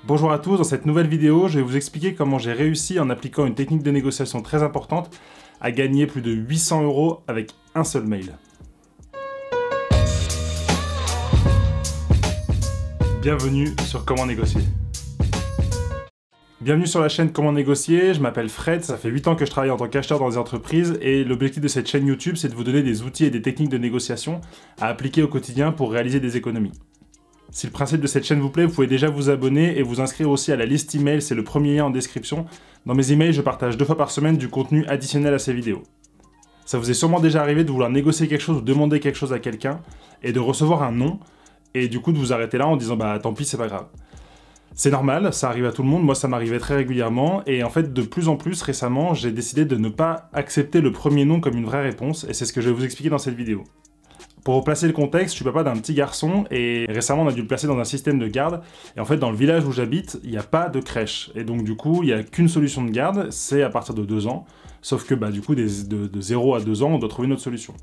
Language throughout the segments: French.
Bonjour à tous, dans cette nouvelle vidéo, je vais vous expliquer comment j'ai réussi, en appliquant une technique de négociation très importante, à gagner plus de 800 € avec un seul mail. Bienvenue sur Comment négocier. Bienvenue sur la chaîne Comment négocier, je m'appelle Fred, ça fait 8 ans que je travaille en tant qu'acheteur dans des entreprises et l'objectif de cette chaîne YouTube, c'est de vous donner des outils et des techniques de négociation à appliquer au quotidien pour réaliser des économies. Si le principe de cette chaîne vous plaît, vous pouvez déjà vous abonner et vous inscrire aussi à la liste email, c'est le premier lien en description. Dans mes emails, je partage 2 fois par semaine du contenu additionnel à ces vidéos. Ça vous est sûrement déjà arrivé de vouloir négocier quelque chose ou demander quelque chose à quelqu'un et de recevoir un non, et du coup de vous arrêter là en disant bah tant pis, c'est pas grave. C'est normal, ça arrive à tout le monde, moi ça m'arrivait très régulièrement, et en fait de plus en plus récemment, j'ai décidé de ne pas accepter le premier non comme une vraie réponse, et c'est ce que je vais vous expliquer dans cette vidéo. Pour replacer le contexte, je suis papa d'un petit garçon et récemment on a dû le placer dans un système de garde. Et en fait dans le village où j'habite, il n'y a pas de crèche. Et donc du coup, il n'y a qu'une solution de garde, c'est à partir de 2 ans. Sauf que bah, du coup, de 0 à 2 ans, on doit trouver une autre solution.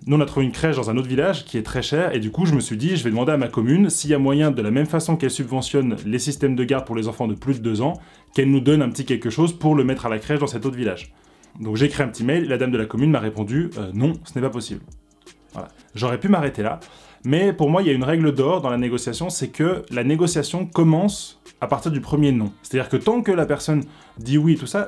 Nous on a trouvé une crèche dans un autre village qui est très cher et du coup je me suis dit, je vais demander à ma commune s'il y a moyen, de la même façon qu'elle subventionne les systèmes de garde pour les enfants de plus de 2 ans, qu'elle nous donne un petit quelque chose pour le mettre à la crèche dans cet autre village. Donc j'ai écrit un petit mail et la dame de la commune m'a répondu non, ce n'est pas possible. Voilà. J'aurais pu m'arrêter là, mais pour moi, il y a une règle d'or dans la négociation, c'est que la négociation commence à partir du premier non. C'est-à-dire que tant que la personne dit oui, tout ça,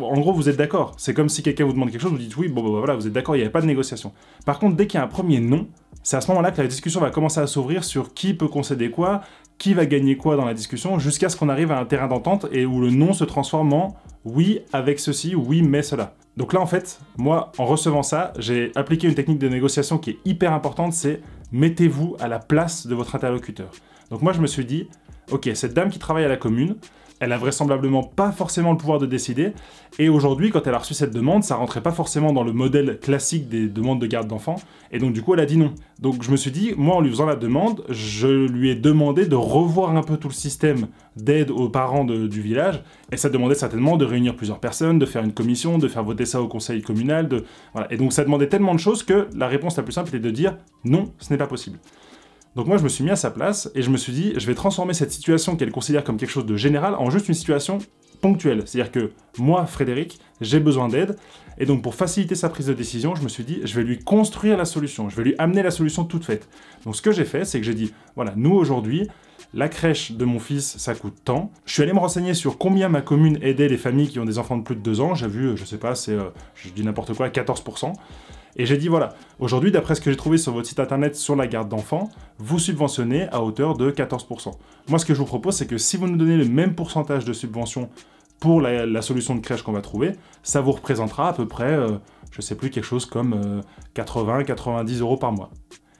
en gros, vous êtes d'accord. C'est comme si quelqu'un vous demande quelque chose, vous dites oui, bon, bah, voilà, vous êtes d'accord, il n'y avait pas de négociation. Par contre, dès qu'il y a un premier non, c'est à ce moment-là que la discussion va commencer à s'ouvrir sur qui peut concéder quoi, qui va gagner quoi dans la discussion, jusqu'à ce qu'on arrive à un terrain d'entente et où le non se transforme en oui avec ceci ou oui mais cela. Donc là en fait, moi en recevant ça, j'ai appliqué une technique de négociation qui est hyper importante, c'est mettez-vous à la place de votre interlocuteur. Donc moi je me suis dit, ok, cette dame qui travaille à la commune, elle a vraisemblablement pas forcément le pouvoir de décider, et aujourd'hui, quand elle a reçu cette demande, ça rentrait pas forcément dans le modèle classique des demandes de garde d'enfants, et donc du coup elle a dit non. Donc je me suis dit, moi en lui faisant la demande, je lui ai demandé de revoir un peu tout le système d'aide aux parents du village, et ça demandait certainement de réunir plusieurs personnes, de faire une commission, de faire voter ça au conseil communal, voilà. Et donc ça demandait tellement de choses que la réponse la plus simple était de dire non, ce n'est pas possible. Donc moi je me suis mis à sa place et je me suis dit je vais transformer cette situation qu'elle considère comme quelque chose de général en juste une situation ponctuelle. C'est-à-dire que moi, Frédéric, j'ai besoin d'aide et donc pour faciliter sa prise de décision, je me suis dit je vais lui construire la solution, je vais lui amener la solution toute faite. Donc ce que j'ai fait, c'est que j'ai dit voilà, nous aujourd'hui, la crèche de mon fils, ça coûte tant. Je suis allé me renseigner sur combien ma commune aidait les familles qui ont des enfants de plus de 2 ans. J'ai vu, je sais pas, c'est, je dis n'importe quoi, 14%. Et j'ai dit voilà, aujourd'hui d'après ce que j'ai trouvé sur votre site internet sur la garde d'enfants, vous subventionnez à hauteur de 14%. Moi ce que je vous propose c'est que si vous nous donnez le même pourcentage de subvention pour la solution de crèche qu'on va trouver, ça vous représentera à peu près, je sais plus, quelque chose comme 80-90 € par mois.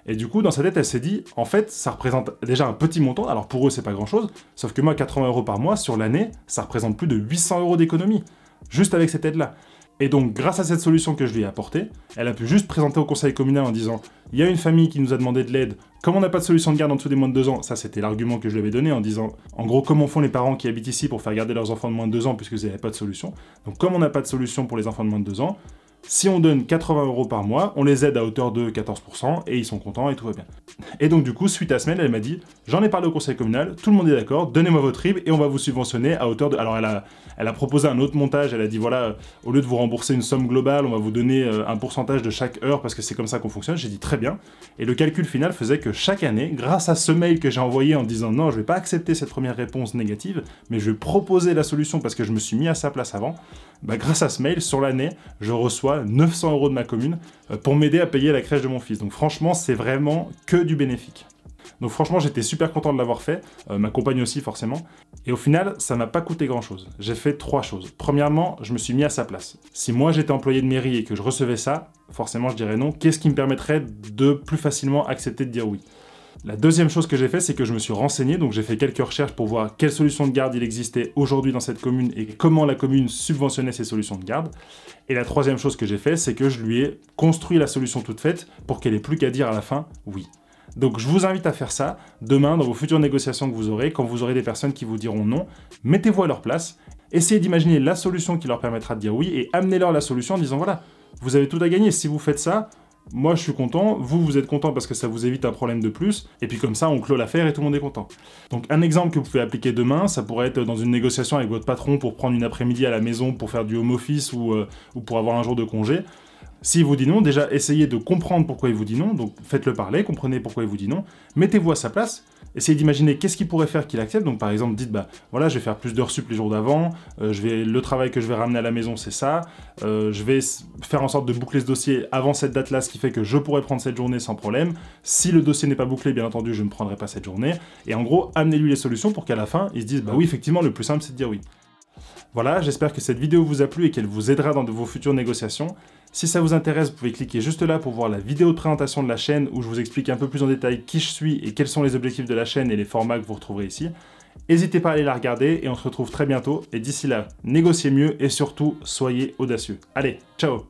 Et du coup dans sa tête elle s'est dit, en fait ça représente déjà un petit montant, alors pour eux c'est pas grand chose, sauf que moi 80 € par mois sur l'année, ça représente plus de 800 € d'économie, juste avec cette aide là. Et donc, grâce à cette solution que je lui ai apportée, elle a pu juste présenter au conseil communal en disant « Il y a une famille qui nous a demandé de l'aide, comme on n'a pas de solution de garde en dessous des moins de 2 ans », ça c'était l'argument que je lui avais donné en disant « En gros, comment font les parents qui habitent ici pour faire garder leurs enfants de moins de 2 ans puisque vous n'avez pas de solution ?» Donc comme on n'a pas de solution pour les enfants de moins de 2 ans, si on donne 80 € par mois, on les aide à hauteur de 14% et ils sont contents et tout va bien. Et donc du coup, suite à ce mail, elle m'a dit « J'en ai parlé au conseil communal, tout le monde est d'accord, donnez-moi votre RIB et on va vous subventionner à hauteur de... » Alors elle a proposé un autre montage, elle a dit « Voilà, au lieu de vous rembourser une somme globale, on va vous donner un pourcentage de chaque heure parce que c'est comme ça qu'on fonctionne. » J'ai dit « Très bien. » Et le calcul final faisait que chaque année, grâce à ce mail que j'ai envoyé en disant « Non, je vais pas accepter cette première réponse négative, mais je vais proposer la solution parce que je me suis mis à sa place avant. » Bah, grâce à ce mail, sur l'année, je reçois 900 € de ma commune pour m'aider à payer la crèche de mon fils. Donc franchement, c'est vraiment que du bénéfique. Donc franchement, j'étais super content de l'avoir fait, ma compagne aussi forcément. Et au final, ça m'a pas coûté grand-chose. J'ai fait 3 choses. Premièrement, je me suis mis à sa place. Si moi j'étais employé de mairie et que je recevais ça, forcément je dirais non. Qu'est-ce qui me permettrait de plus facilement accepter de dire oui ? La deuxième chose que j'ai fait, c'est que je me suis renseigné, donc j'ai fait quelques recherches pour voir quelles solutions de garde il existait aujourd'hui dans cette commune et comment la commune subventionnait ces solutions de garde. Et la troisième chose que j'ai fait, c'est que je lui ai construit la solution toute faite pour qu'elle ait plus qu'à dire à la fin « oui ». Donc je vous invite à faire ça demain dans vos futures négociations que vous aurez, quand vous aurez des personnes qui vous diront non, mettez-vous à leur place, essayez d'imaginer la solution qui leur permettra de dire oui et amenez-leur la solution en disant « voilà, vous avez tout à gagner, si vous faites ça, Moi, je suis content, vous êtes content parce que ça vous évite un problème de plus, et puis comme ça, on clôt l'affaire et tout le monde est content. Donc un exemple que vous pouvez appliquer demain, ça pourrait être dans une négociation avec votre patron pour prendre une après-midi à la maison pour faire du home office ou pour avoir un jour de congé. S'il vous dit non, déjà essayez de comprendre pourquoi il vous dit non, donc faites-le parler, comprenez pourquoi il vous dit non, mettez-vous à sa place, essayez d'imaginer qu'est-ce qu'il pourrait faire qu'il accepte, donc par exemple dites bah voilà je vais faire plus d'heures sup les jours d'avant, le travail que je vais ramener à la maison c'est ça, je vais faire en sorte de boucler ce dossier avant cette date-là, ce qui fait que je pourrais prendre cette journée sans problème, si le dossier n'est pas bouclé bien entendu je ne prendrai pas cette journée, et en gros amenez-lui les solutions pour qu'à la fin il se dise bah oui effectivement le plus simple c'est de dire oui. Voilà, j'espère que cette vidéo vous a plu et qu'elle vous aidera dans vos futures négociations. Si ça vous intéresse, vous pouvez cliquer juste là pour voir la vidéo de présentation de la chaîne où je vous explique un peu plus en détail qui je suis et quels sont les objectifs de la chaîne et les formats que vous retrouverez ici. N'hésitez pas à aller la regarder et on se retrouve très bientôt. Et d'ici là, négociez mieux et surtout, soyez audacieux. Allez, ciao!